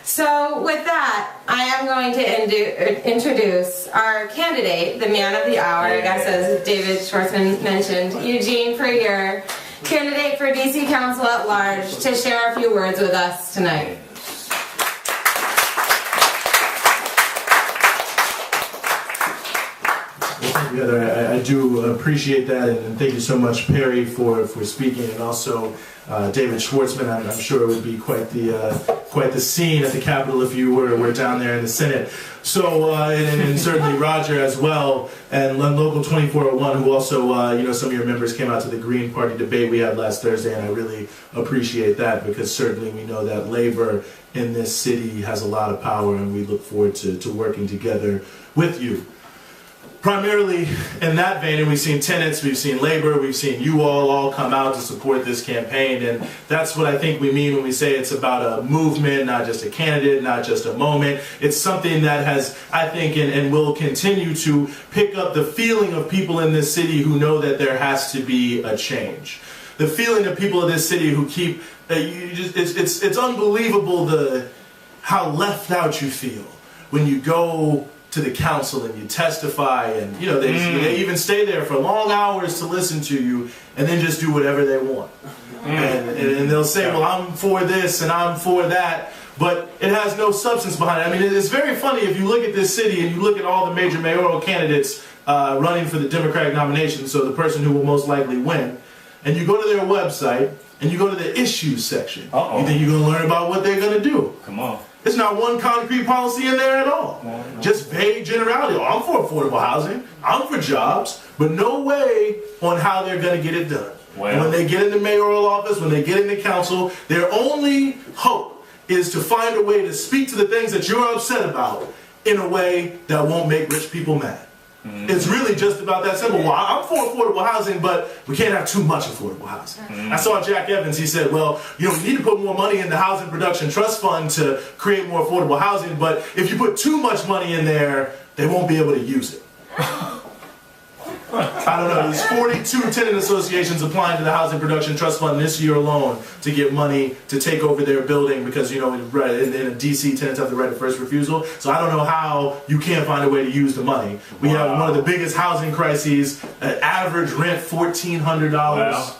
So with that, I am going to introduce our candidate, the man of the hour, I guess as David Schwartzman mentioned, Eugene Puryear, candidate for DC Council at Large, to share a few words with us tonight. Heather, I do appreciate that, and thank you so much, Perry, for speaking, and also David Schwartzman. I'm sure it would be quite the scene at the Capitol if you were down there in the Senate. So, and certainly Roger as well, and Local 2401, who also, some of your members came out to the Green Party debate we had last Thursday, and I really appreciate that, because certainly we know that labor in this city has a lot of power, and we look forward to working together with you. Primarily in that vein, and we've seen tenants, we've seen labor, we've seen you all come out to support this campaign, and that's what I think we mean when we say it's about a movement, not just a candidate, not just a moment. It's something that has, I think, and will continue to pick up the feeling of people in this city who know that there has to be a change. The feeling of people in this city who keep, it's unbelievable how left out you feel when you go to the council and you testify, and they even stay there for long hours to listen to you, and then just do whatever they want. And they'll say, well, I'm for this and I'm for that, but it has no substance behind it. I mean, it's very funny if you look at this city and you look at all the major mayoral candidates running for the Democratic nomination, so the person who will most likely win, and you go to their website and you go to the issues section. You think you're going to learn about what they're going to do. Come on. There's not one concrete policy in there at all. No. Just vague generality. Oh, I'm for affordable housing. I'm for jobs. But no way on how they're going to get it done. Well, and when they get in the mayoral office, when they get in the council, their only hope is to find a way to speak to the things that you're upset about in a way that won't make rich people mad. It's really just about that simple. Well, I'm for affordable housing, but we can't have too much affordable housing. I saw Jack Evans, he said, well, we need to put more money in the Housing Production Trust Fund to create more affordable housing, but if you put too much money in there, they won't be able to use it. I don't know, there's 42 tenant associations applying to the Housing Production Trust Fund this year alone to get money to take over their building, because, in a DC, tenants have the right of first refusal. So I don't know how you can't find a way to use the money. We have one of the biggest housing crises, average rent $1,400. Wow.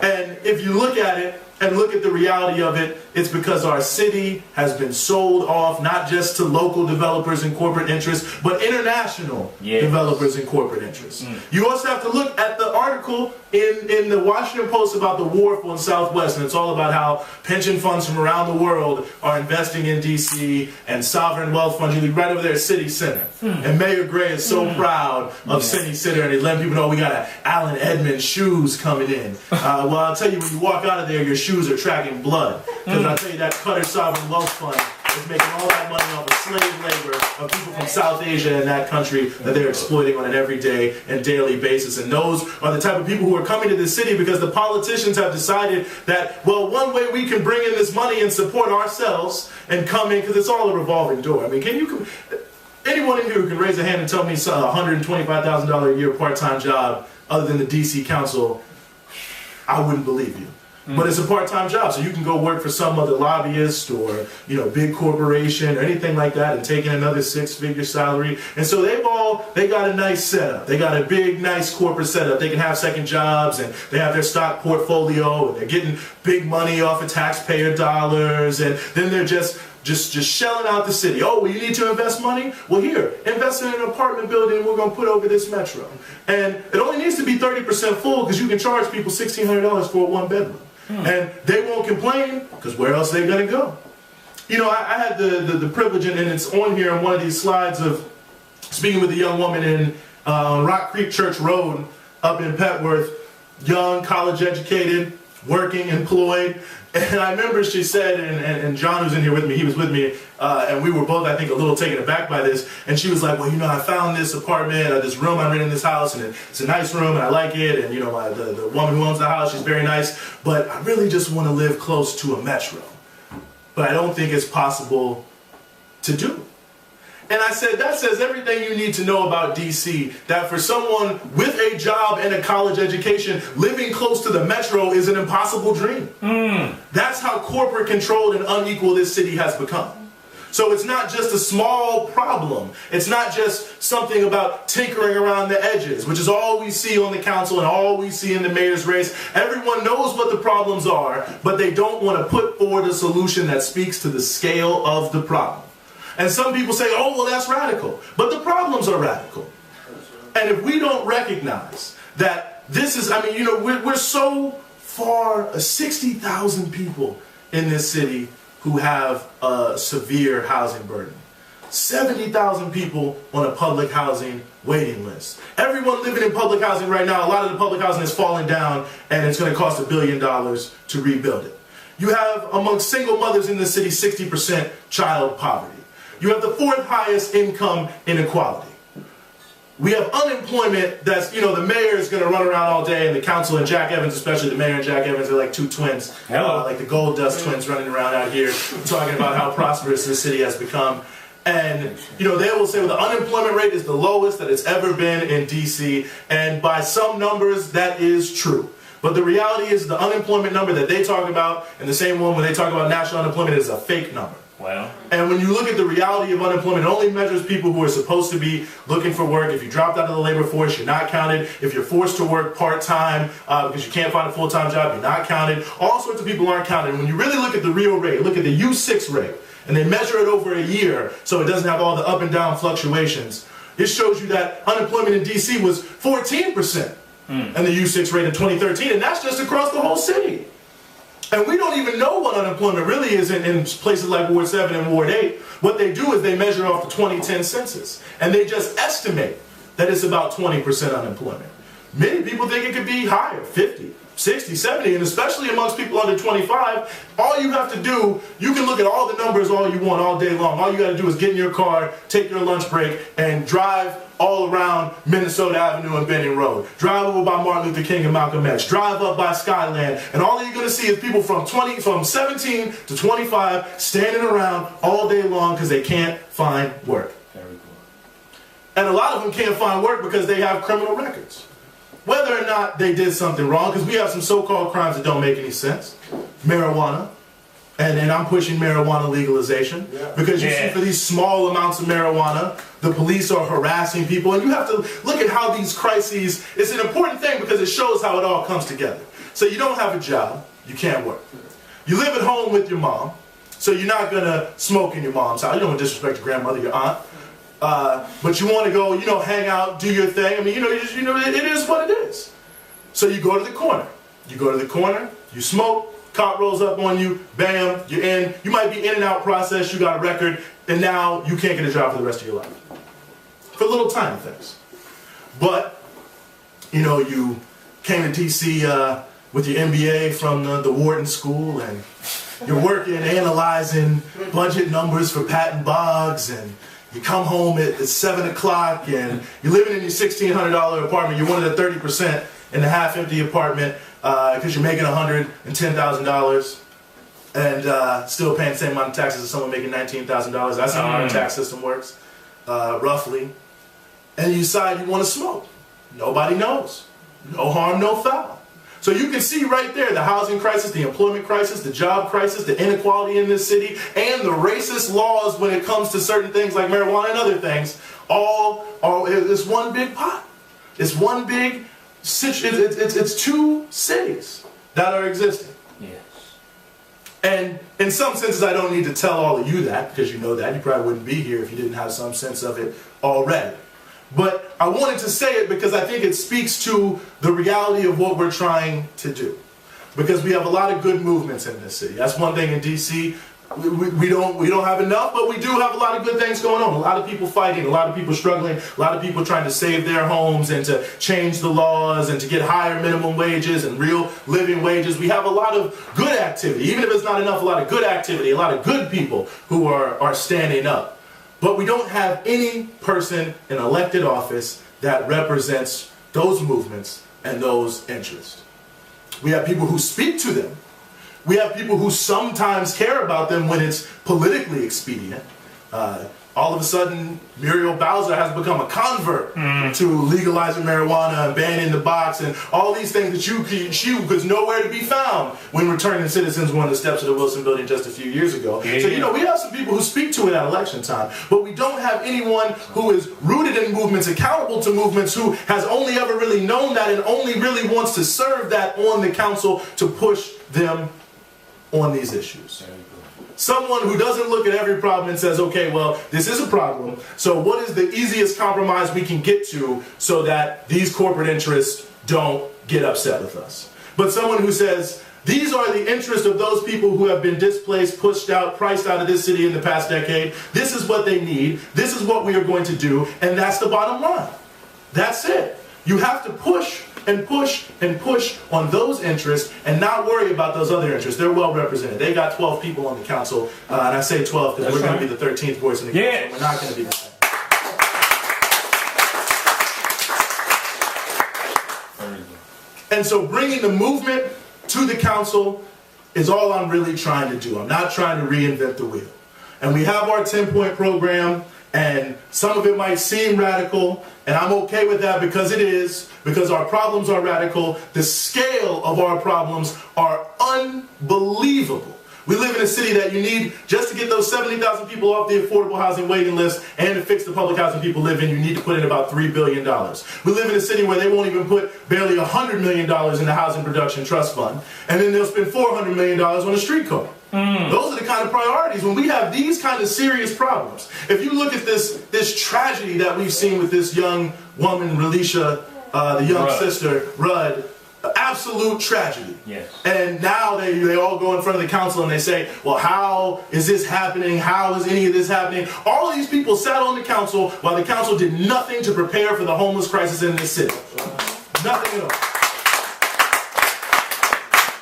And if you look at it, and look at the reality of it, it's because our city has been sold off, not just to local developers and corporate interests, but international developers and corporate interests. You also have to look at the article in the Washington Post about the war for the Southwest, and it's all about how pension funds from around the world are investing in DC, and sovereign wealth funds, you look right over there at City Center. And Mayor Gray is so proud of City Center, and they let people know we got Allen Edmonds shoes coming in. Well, I'll tell you, when you walk out of there, your shoes are tracking blood. Because I'll tell you, that Qatar Sovereign Wealth Fund is making all that money off of slave labor of people from South Asia and that country that they're exploiting on an everyday and daily basis. And those are the type of people who are coming to this city because the politicians have decided that, well, one way we can bring in this money and support ourselves and come in, because it's all a revolving door. I mean, anyone in here who can raise a hand and tell me a $125,000 a year part-time job other than the DC Council, I wouldn't believe you. But it's a part-time job, so you can go work for some other lobbyist or big corporation or anything like that and take in another six-figure salary. And so they got a nice setup. They got a big, nice corporate setup. They can have second jobs, and they have their stock portfolio, and they're getting big money off of taxpayer dollars, and then they're just shelling out the city. Oh, well, you need to invest money? Well, here, invest in an apartment building we're going to put over this metro. And it only needs to be 30% full, because you can charge people $1,600 for a one-bedroom. And they won't complain, because where else are they going to go? I had the privilege, and it's on here on one of these slides, of speaking with a young woman on Rock Creek Church Road up in Petworth, young, college-educated, working, employed. And I remember she said, and John was in here with me, he was with me, and we were both, I think, a little taken aback by this, and she was like, well, I found this apartment, this room I'm renting in this house, and it's a nice room, and I like it, and, the woman who owns the house, she's very nice, but I really just want to live close to a metro. But I don't think it's possible to do. And I said, that says everything you need to know about DC, that for someone with a job and a college education, living close to the metro is an impossible dream. That's how corporate controlled and unequal this city has become. So it's not just a small problem. It's not just something about tinkering around the edges, which is all we see on the council and all we see in the mayor's race. Everyone knows what the problems are, but they don't want to put forward a solution that speaks to the scale of the problem. And some people say, oh, well, that's radical. But the problems are radical. And if we don't recognize that this is, I mean, you know, we're so far, 60,000 people in this city who have a severe housing burden. 70,000 people on a public housing waiting list. Everyone living in public housing right now, a lot of the public housing is falling down and it's going to cost $1 billion to rebuild it. You have, among single mothers in the city, 60% child poverty. You have the 4th highest income inequality. We have unemployment that's, you know, the mayor is going to run around all day and the council and Jack Evans, especially the mayor and Jack Evans, are like two twins. Like the gold dust twins running around out here talking about how prosperous this city has become. And, you know, they will say, well, the unemployment rate is the lowest that it's ever been in D.C. And by some numbers, that is true. But the reality is the unemployment number that they talk about and the same one when they talk about national unemployment is a fake number. Wow. And when you look at the reality of unemployment, it only measures people who are supposed to be looking for work. If you dropped out of the labor force, you're not counted. If you're forced to work part-time because you can't find a full-time job, you're not counted. All sorts of people aren't counted. And when you really look at the real rate, look at the U6 rate, and they measure it over a year so it doesn't have all the up and down fluctuations, it shows you that unemployment in D.C. was 14% and the U6 rate in 2013, and that's just across the whole city. And we don't even know what unemployment really is in places like Ward 7 and Ward 8. What they do is they measure off the 2010 census. And they just estimate that it's about 20% unemployment. Many people think it could be higher, 50, 60, 70, and especially amongst people under 25. All you have to do, you can look at all the numbers all you want all day long. All you got to do is get in your car, take your lunch break, and drive all around Minnesota Avenue and Benning Road. Drive over by Martin Luther King and Malcolm X. Drive up by Skyland. And all you're going to see is people from 17 to 25 standing around all day long because they can't find work. Very cool. And a lot of them can't find work because they have criminal records. Whether or not they did something wrong, because we have some so-called crimes that don't make any sense. Marijuana. And I'm pushing marijuana legalization because you see for these small amounts of marijuana, the police are harassing people. And you have to look at how these crises, it's an important thing because it shows how it all comes together. So you don't have a job, you can't work. You live at home with your mom, so you're not going to smoke in your mom's house. You don't want to disrespect your grandmother, your aunt. But you want to go, you know, hang out, do your thing. I mean, you know, it is what it is. So you go to the corner. You go to the corner, you smoke. Cop rolls up on you, bam, you're in. You might be in and out process, you got a record, and now you can't get a job for the rest of your life. For little tiny things. But, you know, you came to D.C. with your MBA from the Wharton School, and you're working, analyzing budget numbers for Patton Boggs, and you come home at 7 o'clock, and you're living in your $1,600 apartment. You're one of the 30% in the half-empty apartment, because you're making $110,000 and still paying the same amount of taxes as someone making $19,000. That's how our tax system works, roughly. And you decide you want to smoke. Nobody knows. No harm, no foul. So you can see right there the housing crisis, the employment crisis, the job crisis, the inequality in this city, and the racist laws when it comes to certain things like marijuana and other things. It's one big pot. It's one big. It's two cities that are existing. Yes. And in some senses, I don't need to tell all of you that, because you know that. You probably wouldn't be here if you didn't have some sense of it already. But I wanted to say it because I think it speaks to the reality of what we're trying to do. Because we have a lot of good movements in this city. That's one thing in D.C. We don't have enough, but we do have a lot of good things going on. A lot of people fighting, a lot of people struggling, a lot of people trying to save their homes and to change the laws and to get higher minimum wages and real living wages. We have a lot of good activity. Even if it's not enough, a lot of good activity, a lot of good people who are standing up. But we don't have any person in elected office that represents those movements and those interests. We have people who speak to them. We have people who sometimes care about them when it's politically expedient. all of a sudden, Muriel Bowser has become a convert to legalizing marijuana and banning the box and all these things that she was nowhere to be found when returning citizens were on the steps of the Wilson Building just a few years ago. So, you know, we have some people who speak to it at election time, but we don't have anyone who is rooted in movements, accountable to movements, who has only ever really known that and only really wants to serve that on the council to push them on these issues. Someone who doesn't look at every problem and says, okay, well, this is a problem, so what is the easiest compromise we can get to so that these corporate interests don't get upset with us? But someone who says, these are the interests of those people who have been displaced, pushed out, priced out of this city in the past decade. This is what they need. This is what we are going to do, and that's the bottom line. That's it. You have to push and push and push on those interests and not worry about those other interests. They're well represented. They got 12 people on the council, and I say 12 because we're going to be the 13th voice in the council. We're not going to be the same. And so bringing the movement to the council is all I'm really trying to do. I'm not trying to reinvent the wheel. And we have our 10-point program, and some of it might seem radical, and I'm okay with that because it is, because our problems are radical. The scale of our problems are unbelievable. We live in a city that you need, just to get those 70,000 people off the affordable housing waiting list and to fix the public housing people live in, you need to put in about $3 billion. We live in a city where they won't even put barely $100 million in the Housing Production Trust Fund, and then they'll spend $400 million on a streetcar. Those are the kind of priorities when we have these kind of serious problems. If you look at this tragedy that we've seen with this young woman, Relisha, the young sister, Rudd, absolute tragedy. Yes. And now they all go in front of the council and they say, well, how is this happening? How is any of this happening? All of these people sat on the council while the council did nothing to prepare for the homeless crisis in this city. Nothing at all.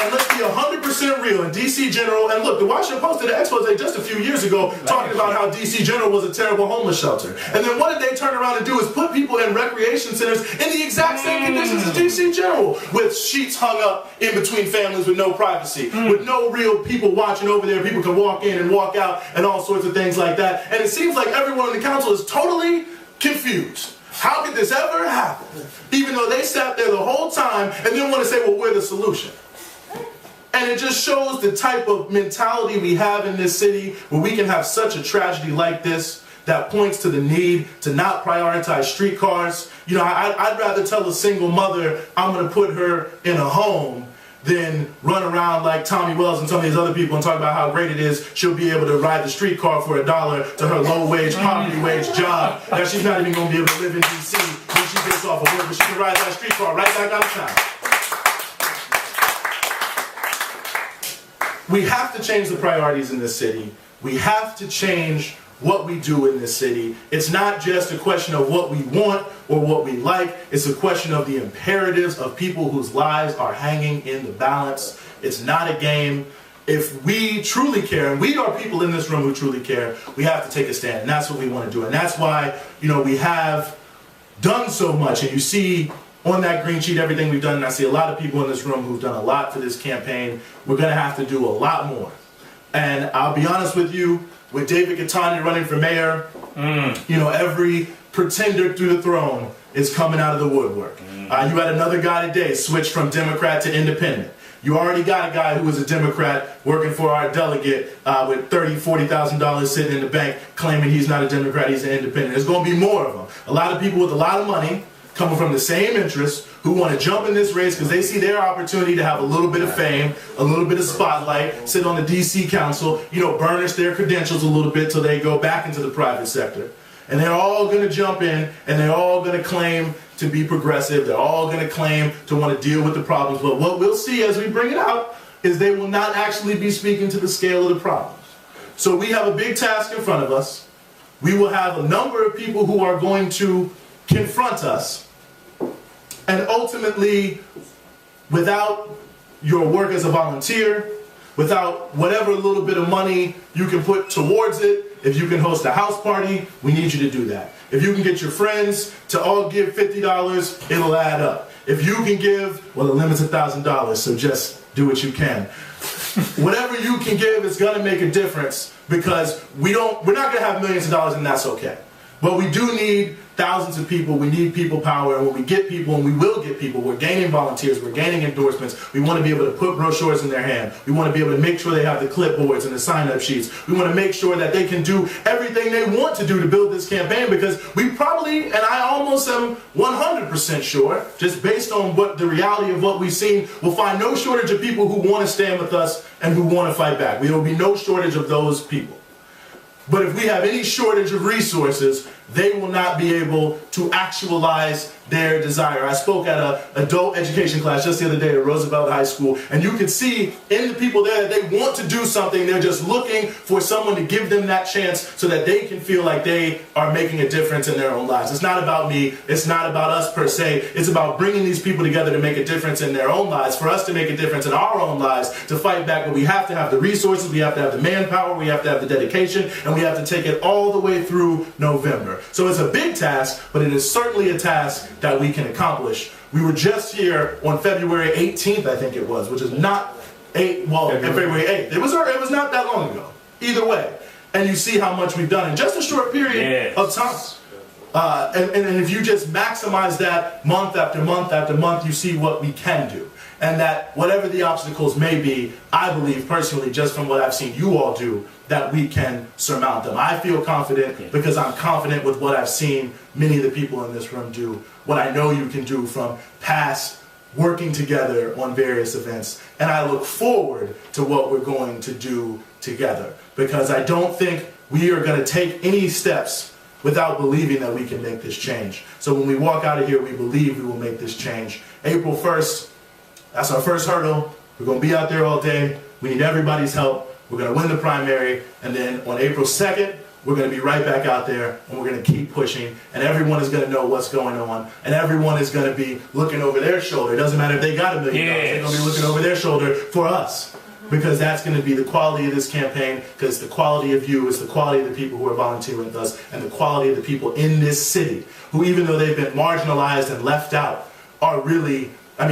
And let's be 100% real. In DC General, and look, the Washington Post did an expose just a few years ago talking about how DC General was a terrible homeless shelter. And then what did they turn around and do is put people in recreation centers in the exact same conditions as DC General, with sheets hung up in between families with no privacy, with no real people watching over there. People can walk in and walk out and all sorts of things like that. And it seems like everyone on the council is totally confused. How could this ever happen? Even though they sat there the whole time and then want to say, well, we're the solution. And it just shows the type of mentality we have in this city, where we can have such a tragedy like this that points to the need to not prioritize streetcars. You know, I'd rather tell a single mother I'm going to put her in a home than run around like Tommy Wells and some of these other people and talk about how great it is she'll be able to ride the streetcar for $1 to her low-wage, poverty-wage job that she's not even going to be able to live in D.C. when she gets off of work, but she can ride that streetcar right back out of town. We have to change the priorities in this city. We have to change what we do in this city. It's not just a question of what we want or what we like. It's a question of the imperatives of people whose lives are hanging in the balance. It's not a game. If we truly care, and we are people in this room who truly care, we have to take a stand, and that's what we want to do. And that's why, you know, we have done so much, and you see on that green sheet everything we've done, and I see a lot of people in this room who've done a lot for this campaign. We're going to have to do a lot more. And I'll be honest with you, with David Catani running for mayor, you know, every pretender to the throne is coming out of the woodwork. You had another guy today switch from Democrat to independent. You already got a guy who was a Democrat working for our delegate with $30,000, $40,000 sitting in the bank claiming he's not a Democrat, he's an independent. There's going to be more of them. A lot of people with a lot of money coming from the same interests who want to jump in this race because they see their opportunity to have a little bit of fame, a little bit of spotlight, sit on the DC council, you know, burnish their credentials a little bit till they go back into the private sector. And they're all going to jump in, and they're all going to claim to be progressive. They're all going to claim to want to deal with the problems. But what we'll see as we bring it out is they will not actually be speaking to the scale of the problems. So we have a big task in front of us. We will have a number of people who are going to confront us, and ultimately, without your work as a volunteer, without whatever little bit of money you can put towards it, if you can host a house party, we need you to do that. If you can get your friends to all give $50, it'll add up. if you can give, well, the limit's $1,000, so just do what you can. Whatever you can give is going to make a difference, because we're not going to have millions of dollars, and that's okay. But we do need thousands of people. We need people power, and when we get people, and we will get people, we're gaining volunteers, we're gaining endorsements. We want to be able to put brochures in their hand. We want to be able to make sure they have the clipboards and the sign-up sheets. We want to make sure that they can do everything they want to do to build this campaign, because we probably, and I almost am 100% sure, just based on what the reality of what we've seen, we'll find no shortage of people who want to stand with us and who want to fight back. There will be no shortage of those people. But if we have any shortage of resources, they will not be able to actualize their desire. I spoke at an adult education class just the other day at Roosevelt High School, and you could see in the people there that they want to do something. They're just looking for someone to give them that chance so that they can feel like they are making a difference in their own lives. It's not about me. It's not about us per se. It's about bringing these people together to make a difference in their own lives, for us to make a difference in our own lives, to fight back. But we have to have the resources, we have to have the manpower, we have to have the dedication, and we have to take it all the way through November. So it's a big task, but it is certainly a task that we can accomplish. We were just here on February 18th, I think it was, which is not February 8th. It was not that long ago. Either way. And you see how much we've done in just a short period of time. And if you just maximize that month after month after month, you see what we can do. And that whatever the obstacles may be, I believe personally, just from what I've seen you all do, that we can surmount them. I feel confident because I'm confident with what I've seen many of the people in this room do, what I know you can do from past working together on various events. And I look forward to what we're going to do together, because I don't think we are going to take any steps without believing that we can make this change. So when we walk out of here, we believe we will make this change. April 1st, that's our first hurdle. We're going to be out there all day. We need everybody's help. We're going to win the primary, and then on April 2nd, we're going to be right back out there, and we're going to keep pushing, and everyone is going to know what's going on, and everyone is going to be looking over their shoulder. It doesn't matter if they got $1 million. They're going to be looking over their shoulder for us, because that's going to be the quality of this campaign, because the quality of you is the quality of the people who are volunteering with us, and the quality of the people in this city, who even though they've been marginalized and left out, are really, I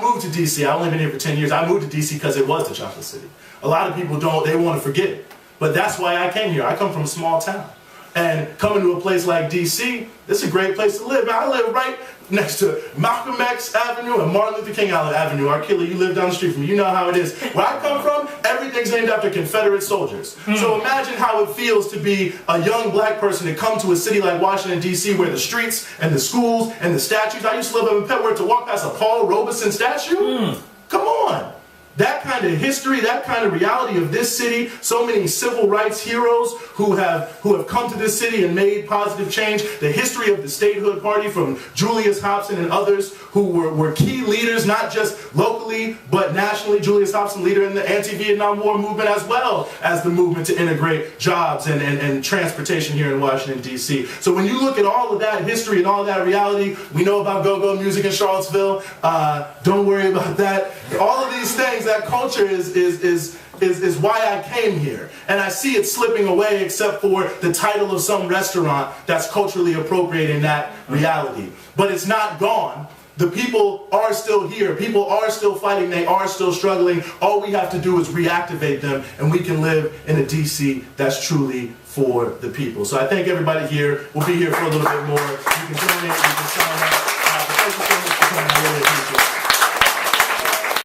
moved to D.C. I've only been here for 10 years. I moved to D.C. because it was the chocolate city. A lot of people they want to forget it. But that's why I came here. I come from a small town. And coming to a place like D.C., this is a great place to live. Man, I live right next to Malcolm X Avenue and Martin Luther King Avenue. Arkilla, you live down the street from me. You know how it is. Where I come from, everything's named after Confederate soldiers. So imagine how it feels to be a young black person to come to a city like Washington, D.C., where the streets and the schools and the statues. I used to live up in Petworth, to walk past a Paul Robeson statue. Come on. That kind of history, that kind of reality of this city, so many civil rights heroes who have come to this city and made positive change, the history of the Statehood Party from Julius Hobson and others who were key leaders, not just locally, but nationally. Julius Hobson, leader in the anti-Vietnam War movement, as well as the movement to integrate jobs and transportation here in Washington, D.C. So when you look at all of that history and all of that reality, we know about go-go music in Charlottesville. Don't worry about that. All of these things, that culture is why I came here. And I see it slipping away, except for the title of some restaurant that's culturally appropriating that reality. But it's not gone. The people are still here. People are still fighting. They are still struggling. All we have to do is reactivate them, and we can live in a DC that's truly for the people. So I thank everybody here. We'll be here for a little bit more. You can donate. You can sign up. Thank you so much for coming. I really appreciate it.